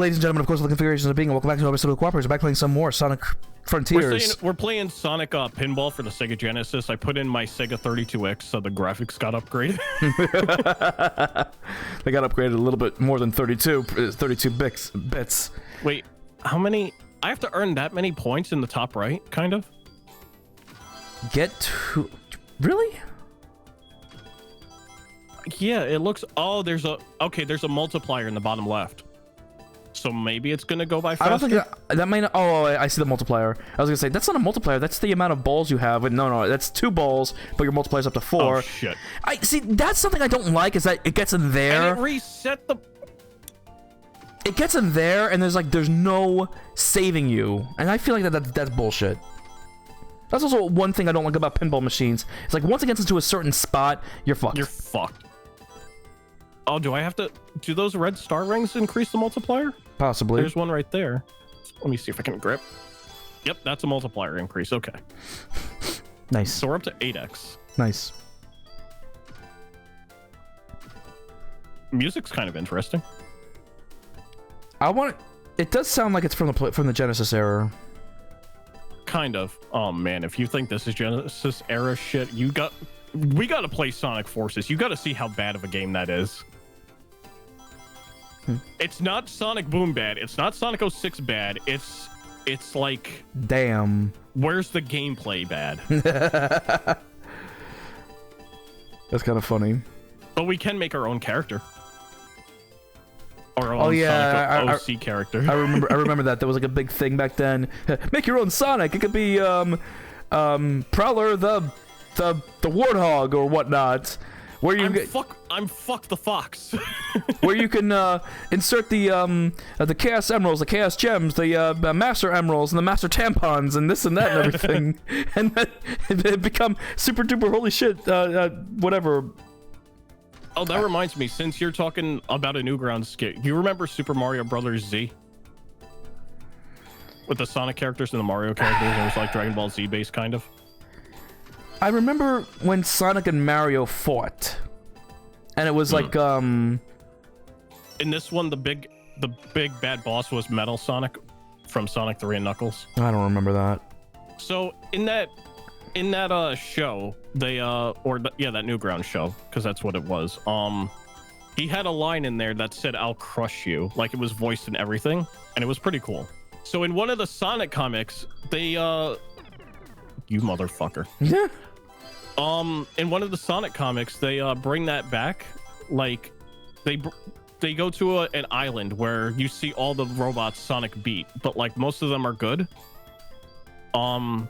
ladies and gentlemen, of course, the configurations of being. Welcome back to another episode of Cooperators. Back playing some more Sonic Frontiers. We're playing Sonic Pinball for the Sega Genesis. I put in my Sega 32X, so the graphics got upgraded. They got upgraded a little bit more than 32 bits. Wait, how many? I have to earn that many points in the top right, kind of? Get to... Really? Yeah, it looks... Oh, there's a multiplier in the bottom left. So maybe it's gonna go by faster? I don't think that might not... Oh, I see the multiplier. I was gonna say, that's not a multiplier. That's the amount of balls you have. But no, that's 2 balls, but your multiplier's up to 4. Oh, shit. I see, that's something I don't like, is that it gets in there... And it reset the... It gets in there, and there's no saving you. And I feel like that's bullshit. That's also one thing I don't like about pinball machines. It's like, once it gets into a certain spot, you're fucked. You're fucked. Oh, do I have to... Do those red star rings increase the multiplier? Possibly. There's one right there. Let me see if I can grip. Yep, that's a multiplier increase. Okay. Nice. So we're up to 8x. Nice. Music's kind of interesting. It does sound like it's from the Genesis era. Kind of. Oh man, if you think this is Genesis era shit, we gotta play Sonic Forces. You gotta see how bad of a game that is. It's not Sonic Boom bad. It's not Sonic 06 bad. It's like... Damn. Where's the gameplay bad? That's kind of funny. But we can make our own character. Our own Sonic OC character. I remember that. There was like a big thing back then. Make your own Sonic. It could be Prowler the Warthog or whatnot. Where you I'm fuck the Fox. Where you can insert the Chaos Emeralds, the Chaos Gems, the Master Emeralds, and the Master Tampons, and this and that and everything, and then become super duper holy shit, whatever. Oh, that reminds me. Since you're talking about a Newgrounds skit, you remember Super Mario Brothers Z? With the Sonic characters and the Mario characters, it was like Dragon Ball Z based, kind of. I remember when Sonic and Mario fought, and it was like In this one, the big bad boss was Metal Sonic from Sonic 3 and Knuckles. I don't remember that. So in that show, they that Newgrounds show, because that's what it was. He had a line in there that said "I'll crush you," like it was voiced and everything, and it was pretty cool. So in one of the Sonic comics, they you motherfucker. Yeah. In one of the Sonic comics, they bring that back. Like, they go to an island where you see all the robots Sonic beat, but like most of them are good. And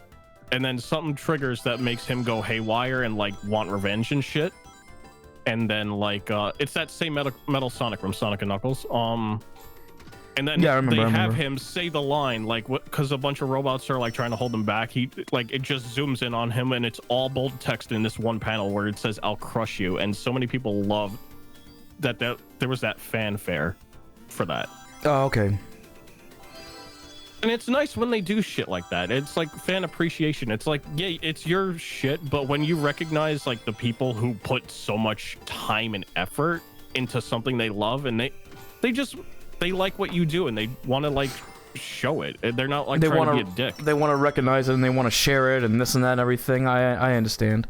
then something triggers that makes him go haywire and like want revenge and shit. And then like it's that same Metal Sonic from Sonic and Knuckles. And then I they have him say the line, like, because a bunch of robots are like trying to hold him back. It just zooms in on him, and it's all bold text in this one panel where it says "I'll crush you," and so many people love that there was that fanfare for that. Oh, okay. And it's nice when they do shit like that. It's like fan appreciation. It's like, yeah, it's your shit, but when you recognize like the people who put so much time and effort into something they love, and they like what you do, and they want to like show it. They're not like trying to be a dick. They want to recognize it, and they want to share it, and this and that and everything. I understand.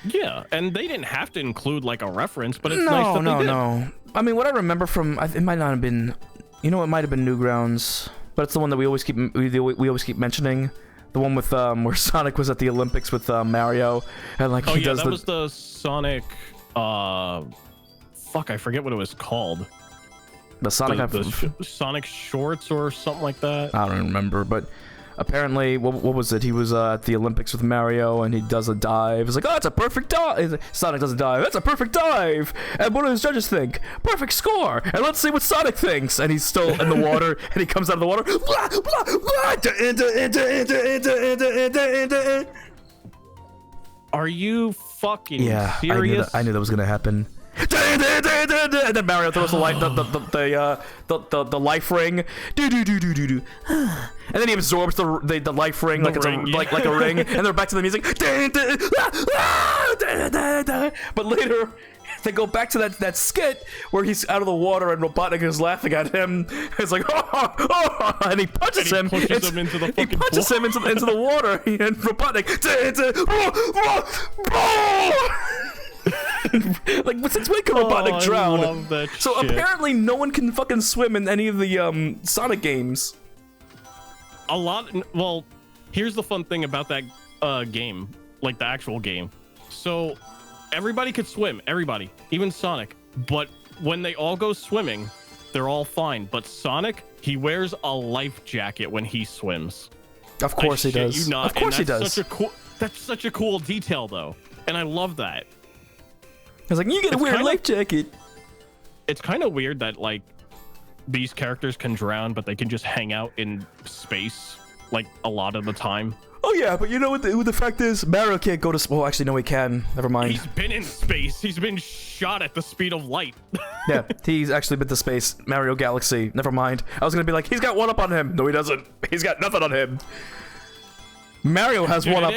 Yeah, and they didn't have to include like a reference, but it's nice that they did. No. I mean, what I remember from it might not have been, it might have been Newgrounds, but it's the one that we always keep mentioning. The one with where Sonic was at the Olympics with Mario, and like that was the Sonic. Fuck, I forget what it was called. The Sonic Sonic Shorts or something like that. I don't remember, but apparently, what was it? He was at the Olympics with Mario, and he does a dive. It's like, oh, it's a perfect dive. Sonic does a dive. That's a perfect dive. And what do his judges think? Perfect score. And let's see what Sonic thinks. And he's still in the water, and he comes out of the water. Blah, blah, blah. Are you fucking serious? I knew that was gonna happen. And then Mario throws the life ring. And then he absorbs the life ring like it's like a ring. And they're back to the music. But later, they go back to that skit where he's out of the water and Robotnik is laughing at him. It's like, and he punches him. Pushes him into the fucking he punches pool. him into the water, and Robotnik. Like, since when can Robotnik drown? I love that So shit. apparently, no one can fucking swim in any of the Sonic games. Well, here's the fun thing about that game, like the actual game. So everybody could swim, everybody, even Sonic. But when they all go swimming, they're all fine. But Sonic, he wears a life jacket when he swims. Of course he shit does. you not. Of course he And does. That's such a cool detail, though, and I love that. He's like, you get a weird life jacket. It's kind of weird that like these characters can drown, but they can just hang out in space like a lot of the time. Oh yeah, but you know what the fact is? Mario can't go to... Well, actually, no, he can. Never mind. He's been in space. He's been shot at the speed of light. Yeah, he's actually been to space. Mario Galaxy. Never mind. I was gonna be like, he's got one up on him. No, he doesn't. He's got nothing on him. Mario has one up.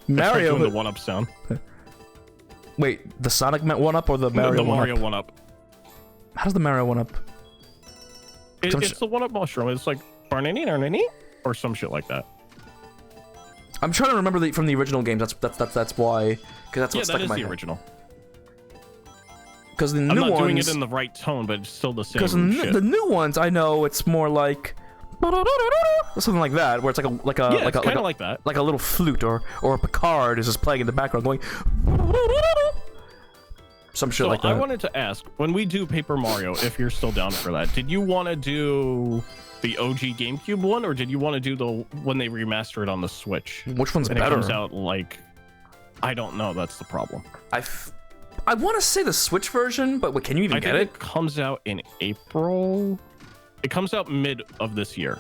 Mario... doing the one up sound. Wait, the Sonic one up or the Mario The one Mario up? one up. How does the Mario one up? It's the one up mushroom. It's like Barnini or some shit like that. I'm trying to remember from the original games. That's why. Because that's Yeah, what's stuck that in is my the head. original. Because the I'm new not ones... doing it in the right tone, but it's still the same Because shit. the new ones, I know it's more like something like that, where it's like a Yeah, it's kind of like that. like a little flute, or a Picard is just playing in the background, going some shit So like that. I wanted to ask, when we do Paper Mario, if you're still down for that, did you want to do the OG GameCube one, or did you want to do the when they remaster it on the Switch? Which one's And better? it comes out like, I don't know. That's the problem. I want to say the Switch version, but can you even I get think it? it comes out in April. It comes out mid of this year.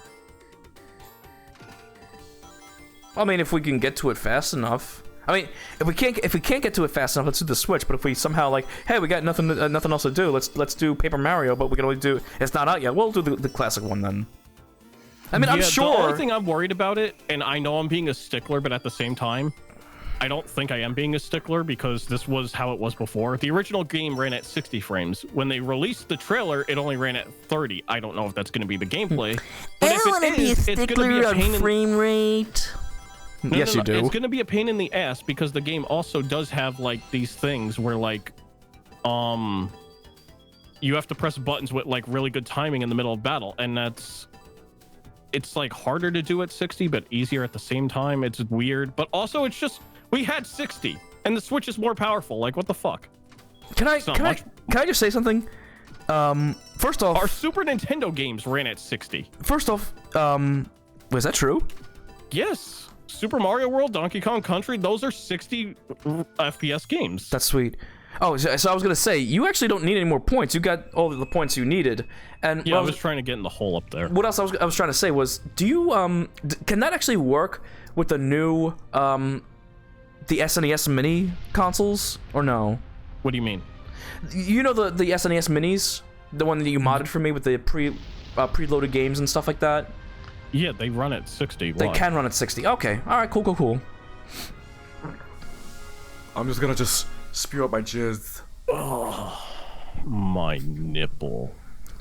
I mean, if we can get to it fast enough. I mean, if we can't get to it fast enough, let's do the Switch. But if we somehow like, hey, we got nothing else to do, let's do Paper Mario. But we can only do it's not out yet. We'll do the classic one then. I mean, I'm Yeah, sure. The only thing I'm worried about it, and I know I'm being a stickler, but at the same time, I don't think I am being a stickler because this was how it was before. The original game ran at 60 frames. When they released the trailer, it only ran at 30. I don't know if that's going to be the gameplay. But I don't want to be a stickler on frame rate. Yes, you do. It's going to be a pain in the ass because the game also does have like these things where like, you have to press buttons with like really good timing in the middle of battle, and it's like harder to do at 60, but easier at the same time. It's weird, but also it's just we had 60, and the Switch is more powerful. Like what the fuck? Can I not just say something? First off, Our Super Nintendo games ran at 60. Was that true? Yes. Super Mario World, Donkey Kong Country, those are 60 FPS games. That's sweet. Oh, so I was gonna say you actually don't need any more points. You got all the points you needed. And yeah, I was trying to get in the hole up there. what else I was trying to say was, do you can that actually work with the new the SNES Mini consoles or no? What do you mean? You know the SNES Minis, the one that you modded for me with the preloaded games and stuff like that. Yeah, they run at 60. They Why? can run at 60. Okay, all right, cool. I'm just gonna spew out my jizz. My nipple.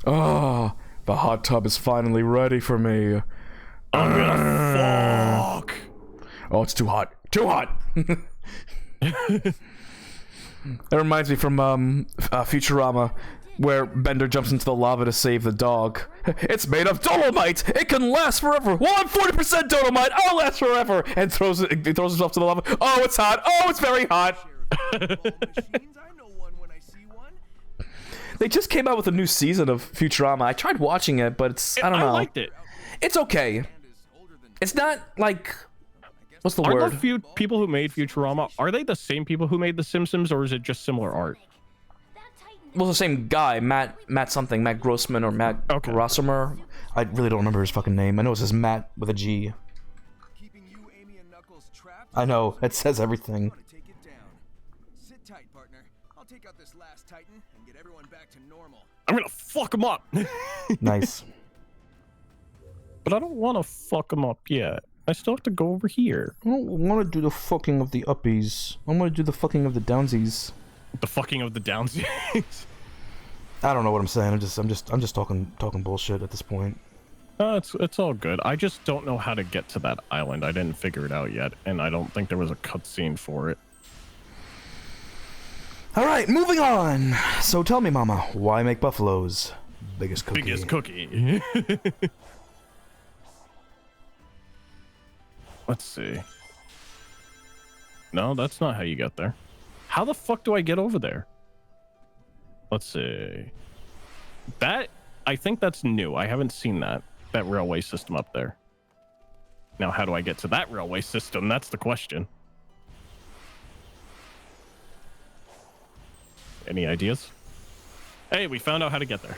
Oh, the hot tub is finally ready for me. I'm gonna fuck. Oh, it's too hot. Too hot. That reminds me from Futurama, where Bender jumps into the lava to save the dog. It's made of dolomite. It can last forever. Well, I'm 40% dolomite. I'll last forever. And throws himself to the lava. Oh, it's hot. Oh, it's very hot. They just came out with a new season of Futurama. I tried watching it, but I don't know. I liked it. It's okay. It's not like... What's the Are word? the few people who made Futurama, are they the same people who made The Simpsons, or is it just similar art? Well, the same guy, Matt something, Matt Grossman or Matt Grossamer. I really don't remember his fucking name. I know it says Matt with a G. I know, it says everything. Sit tight, partner. I'll take out this last Titan and get everyone back to normal. I'm gonna fuck them up. Nice. But I don't want to fuck them up yet. I still have to go over here. I don't want to do the fucking of the uppies. I want to do the fucking of the downsies. The fucking of the downsies. I don't know what I'm saying. I'm just talking bullshit at this point. It's all good. I just don't know how to get to that island. I didn't figure it out yet, and I don't think there was a cutscene for it. All right, moving on. So tell me, Mama, why make buffaloes? Biggest cookie. Biggest cookie. Let's see. No, that's not how you get there. How the fuck do I get over there? Let's see. I think that's new. I haven't seen that railway system up there. Now, how do I get to that railway system? That's the question. Any ideas? Hey, we found out how to get there.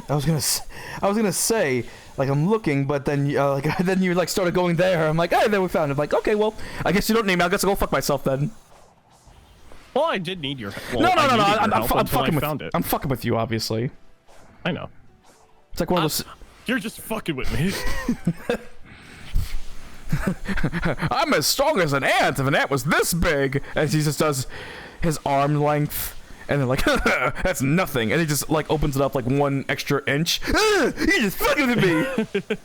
I was gonna say, like, I'm looking, but then then you like started going there. I'm like, hey, then we found it. I'm like, okay, well, I guess you don't need me. I guess I'll go fuck myself then. Well, I did need your help. No. I'm fucking with it. I'm fucking with you, obviously. I know. It's like one of those. You're just fucking with me. I'm as strong as an ant. If an ant was this big, and he just does his arm length. And they're like, that's nothing. And he just like opens it up like 1 extra inch. You just fucking with me.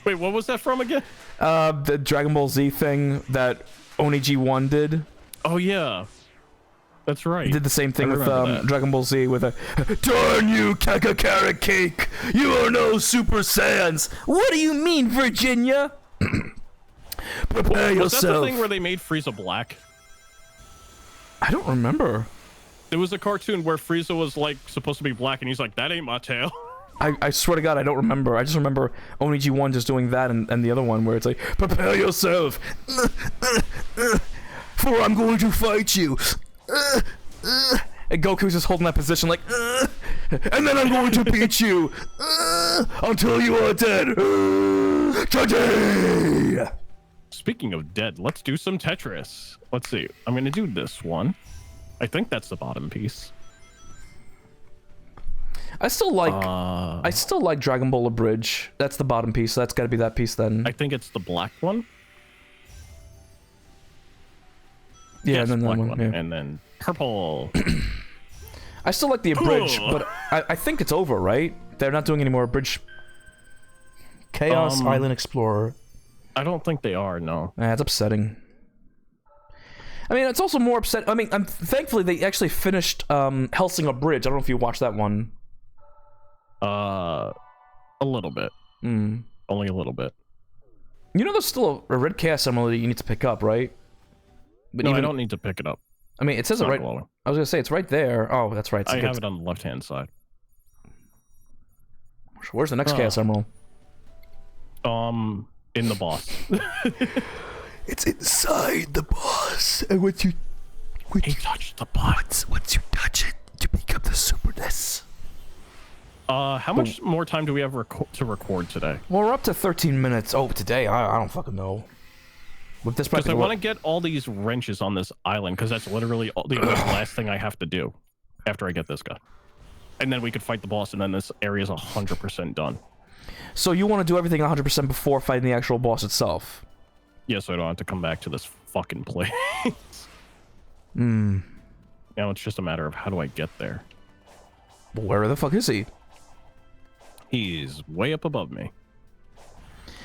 Wait, what was that from again? The Dragon Ball Z thing that Onigi1 did. Oh yeah, that's right. He did the same thing with Dragon Ball Z with a darn you, Kakakara Cake. You are no Super Saiyans. What do you mean, Virginia? Prepare yourself. Was that the thing where they made Frieza black? I don't remember. There was a cartoon where Frieza was like supposed to be black, and he's like, "That ain't my tail." I swear to God, I don't remember. I just remember Onigi1 just doing that, and the other one where it's like, prepare yourself, for I'm going to fight you. And Goku's just holding that position like, and then I'm going to beat you until you are dead. Today. Speaking of dead, let's do some Tetris. Let's see. I'm gonna do this one. I think that's the bottom piece. I still like Dragon Ball Abridge. That's the bottom piece. So that's got to be that piece then. I think it's the black one. Yeah, yes, and then black that one. Yeah. And then purple. I still like the Abridge, but I think it's over, right? They're not doing any more Abridge. Chaos Island Explorer. I don't think they are, no. That's upsetting. I mean, it's also more upset. I mean, thankfully they actually finished Hellsing Bridge. I don't know if you watched that one. A little bit. Only a little bit. You know, there's still a red chaos emerald that you need to pick up, right? But no, I don't need to pick it up. I mean, it says it right. Glowing. I was gonna say it's right there. Oh, that's right. I have it on the left-hand side. Where's the next chaos emerald? In the boss. It's inside the boss. And once you touch the boss. Once you touch it, you become the superness. How much more time do we have to record today? Well, we're up to 13 minutes. Oh, today? I don't fucking know. With this, because I want to get all these wrenches on this island, because that's literally the last thing I have to do after I get this guy. And then we could fight the boss, and then this area is 100% done. So you want to do everything 100% before fighting the actual boss itself? Yeah, so I don't have to come back to this fucking place. Now it's just a matter of how do I get there. Well, where the fuck is he? He's way up above me.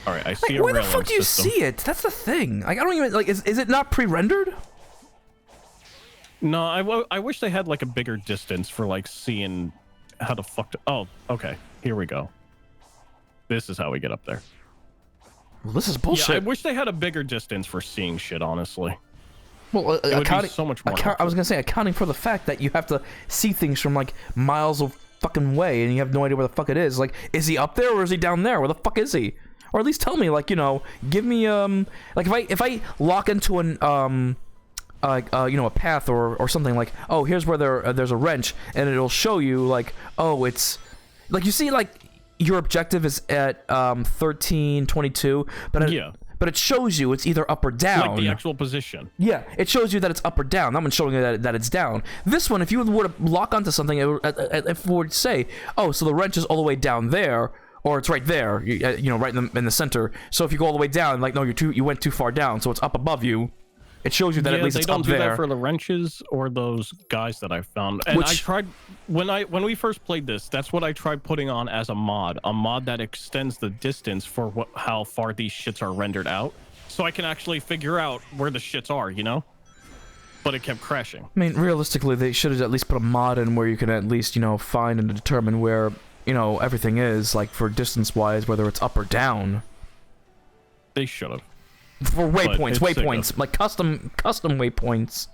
All right, I see a where railing the fuck do you system. see it? That's the thing. Like, I don't even like. Is it not pre-rendered? No, I wish they had like a bigger distance for like seeing how the fuck. Oh, okay. Here we go. This is how we get up there. Well, this is bullshit. Yeah, I wish they had a bigger distance for seeing shit. Honestly. Well, it would be so much more. I was gonna say, accounting for the fact that you have to see things from like miles of fucking way, and you have no idea where the fuck it is. Like, is he up there or is he down there? Where the fuck is he? Or at least tell me, like, you know, give me like if I lock into an you know, a path or something, like, oh, here's where there's a wrench, and it'll show you like, oh, it's like, you see, like, your objective is at 1322, but it shows you it's either up or down. Like the actual position. Yeah, it shows you that it's up or down. That one's showing you that it's down. This one, if you were to lock onto something, if it would say, oh, so the wrench is all the way down there, or it's right there, you know, right in the center. So if you go all the way down, like, no, you went too far down, so it's up above you. It shows you that at least it's up there. They don't do that for the wrenches or those guys that I found. And I tried when we first played this. That's what I tried putting on as a mod that extends the distance for how far these shits are rendered out, so I can actually figure out where the shits are, you know. But it kept crashing. I mean, realistically, they should have at least put a mod in where you can at least, you know, find and determine where, you know, everything is, like for distance-wise, whether it's up or down. They should have. For waypoints, like custom waypoints.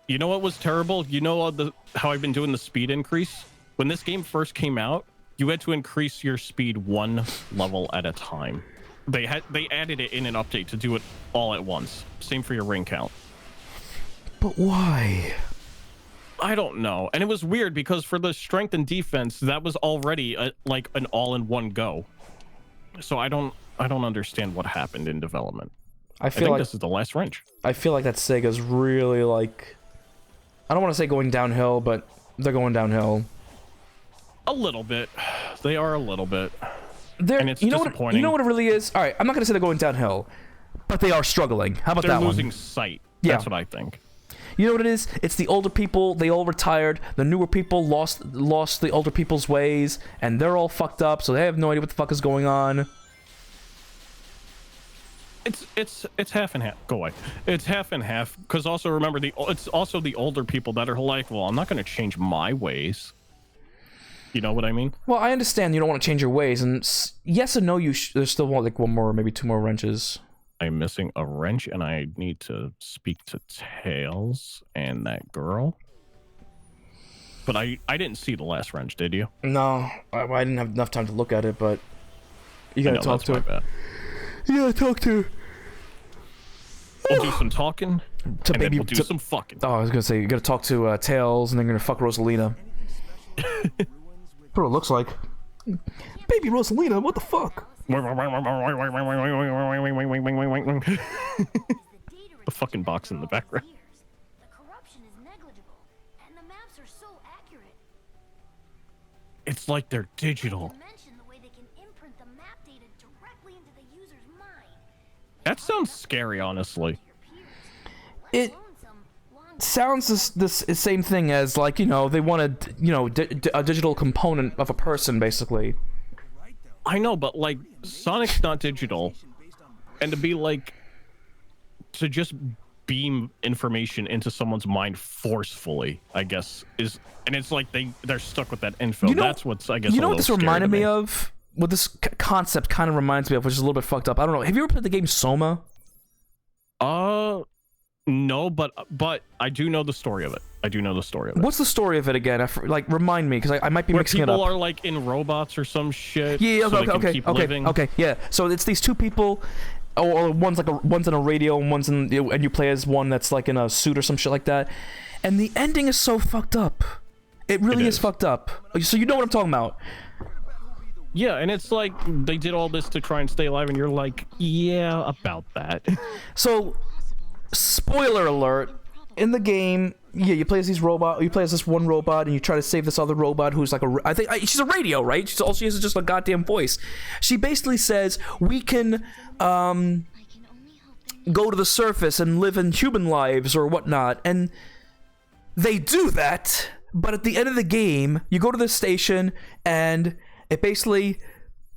You know what was terrible? You know how I've been doing the speed increase? When this game first came out, you had to increase your speed 1 level at a time. They added it in an update to do it all at once. Same for your ring count. But why? I don't know. And it was weird because for the strength and defense, that was already like an all-in-one go. So I don't understand what happened in development. I think like this is the last wrench. I feel like that Sega's really like, I don't want to say going downhill, but they're going downhill. A little bit. They are a little bit. And it's disappointing. You know what it really is? All right, I'm not going to say they're going downhill, but they are struggling. How about that one? They're losing sight. That's what I think. You know what it is? It's the older people, they all retired. The newer people lost the older people's ways, and they're all fucked up, so they have no idea what the fuck is going on. It's half and half. Go away. It's half and half, because also remember, it's also the older people that are like, well, I'm not going to change my ways. You know what I mean? Well, I understand you don't want to change your ways, and yes and no, there's still like one more, maybe 2 more wrenches. I'm missing a wrench, and I need to speak to Tails and that girl. But I didn't see the last wrench, did you? No, I didn't have enough time to look at it, but you gotta talk to her. You gotta talk to her. We'll do some talking, and then we'll do some fucking. Oh, I was gonna say, you gotta talk to Tails, and then you're gonna fuck Rosalina. That's what it looks like. Baby Rosalina, what the fuck? The fucking box in the background. The corruption is negligible, and the maps are so accurate. It's like they're digital. That sounds scary, honestly. It sounds the same thing as, like, you know, they wanted, you know, a digital component of a person, basically. I know, but, like, Sonic's not digital. And to be, like, to just beam information into someone's mind forcefully, I guess, is... And it's like they're stuck with that info. You know, that's what's, I guess, you know what this reminded me of? What this concept kind of reminds me of, which is a little bit fucked up. I don't know. Have you ever played the game Soma? No, but I do know the story of it. What's the story of it again? Like, remind me, because I might be mixing it up. People are like in robots or some shit. Yeah, so okay, yeah. So it's these 2 people, or one's in a radio, and and you play as one that's like in a suit or some shit like that. And the ending is so fucked up. It really is fucked up. So you know what I'm talking about. Yeah, and it's like they did all this to try and stay alive, and you're like, yeah, about that. So, spoiler alert, in the game, yeah, you play as this one robot, and you try to save this other robot who's like she's a radio, right? All she has is just a goddamn voice. She basically says, we can, go to the surface and live in human lives or whatnot, and they do that, but at the end of the game, you go to the station, and it basically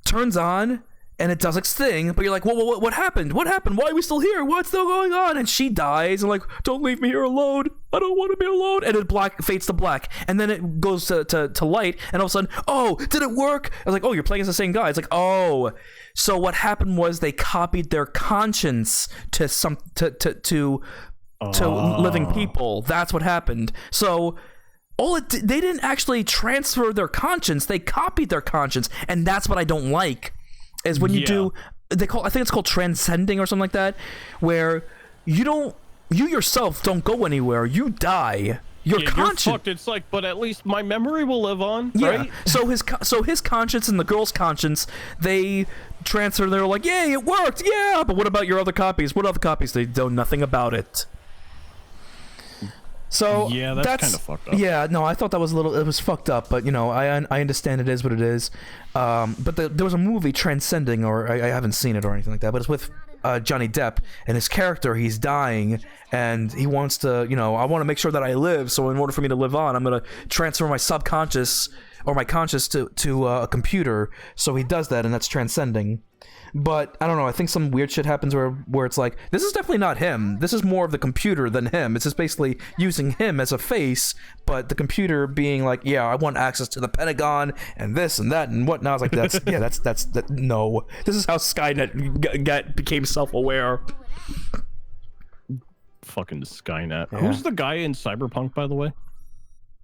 turns on, and it does its thing, but you're like, well, what happened? What happened? Why are we still here? What's still going on? And she dies, and like, don't leave me here alone. I don't want to be alone. And it fades to black, and then it goes to light, and all of a sudden, oh, did it work? I was like, oh, you're playing as the same guy. It's like, oh, so what happened was they copied their conscience to living people. That's what happened. So they didn't actually transfer their conscience, they copied their conscience, and that's what I don't like, is when you do, I think it's called transcending or something like that, where you yourself don't go anywhere, you die. Your conscience. You're fucked. It's like, but at least my memory will live on, right? So his conscience and the girl's conscience, they transfer, they're like, yay, it worked, yeah, but what about your other copies? What other copies? They know nothing about it. So yeah, that's kind of fucked up. Yeah, no, I thought that was it was fucked up, but you know, I understand it is what it is. But there was a movie Transcending, or I haven't seen it or anything like that, but it's with Johnny Depp, and his character, he's dying, and he wants to, you know, I want to make sure that I live, so in order for me to live on, I'm gonna transfer my subconscious or my conscious to a computer. So he does that, and that's Transcending. But I don't know, I think some weird shit happens where it's like, this is definitely not him. This is more of the computer than him. It's just basically using him as a face, but the computer being like, yeah, I want access to the Pentagon and this and that and whatnot. I was like, that's no. This is how Skynet became self-aware. Fucking Skynet. Yeah. Who's the guy in Cyberpunk, by the way?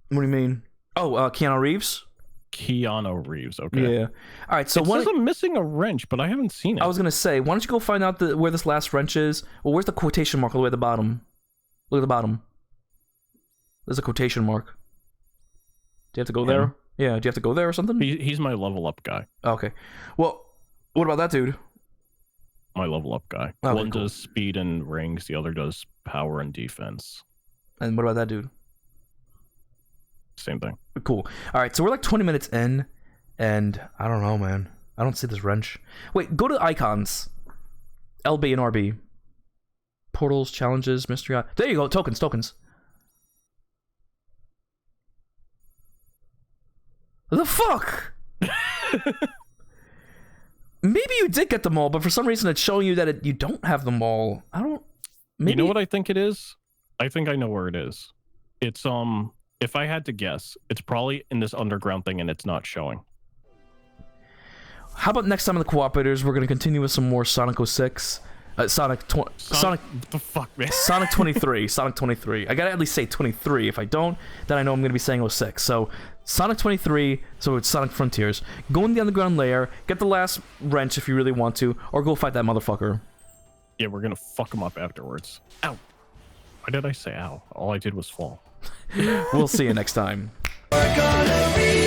What do you mean? Oh, Keanu Reeves? Keanu Reeves. Okay. Yeah. All right. So it says I'm missing a wrench, but I haven't seen it. I was gonna say, why don't you go find out where this last wrench is? Well, where's the quotation mark all the way at the bottom? Look at the bottom. There's a quotation mark. Do you have to go there? Yeah. Do you have to go there or something? He's my level up guy. Okay. Well, what about that dude? My level up guy. Okay, One cool. does speed and rings. The other does power and defense. And what about that dude? Same thing. Cool. All right. So we're like 20 minutes in, and I don't know, man. I don't see this wrench. Wait. Go to icons. LB and RB. Portals, challenges, mystery. There you go. Tokens. The fuck? Maybe you did get them all, but for some reason it's showing you that you don't have them all. I don't. Maybe... You know what I think it is? I think I know where it is. It's if I had to guess, it's probably in this underground thing and it's not showing. How about next time on the Cooperators, we're gonna continue with some more Sonic 06, Sonic. What the fuck, man? Sonic 23. Sonic 23. I gotta at least say 23. If I don't, then I know I'm gonna be saying 06. So Sonic 23. So it's Sonic Frontiers. Go in the underground layer, get the last wrench if you really want to, or go fight that motherfucker. Yeah, we're gonna fuck him up afterwards. Ow. Why did I say ow? All I did was fall. We'll see you next time. We're gonna be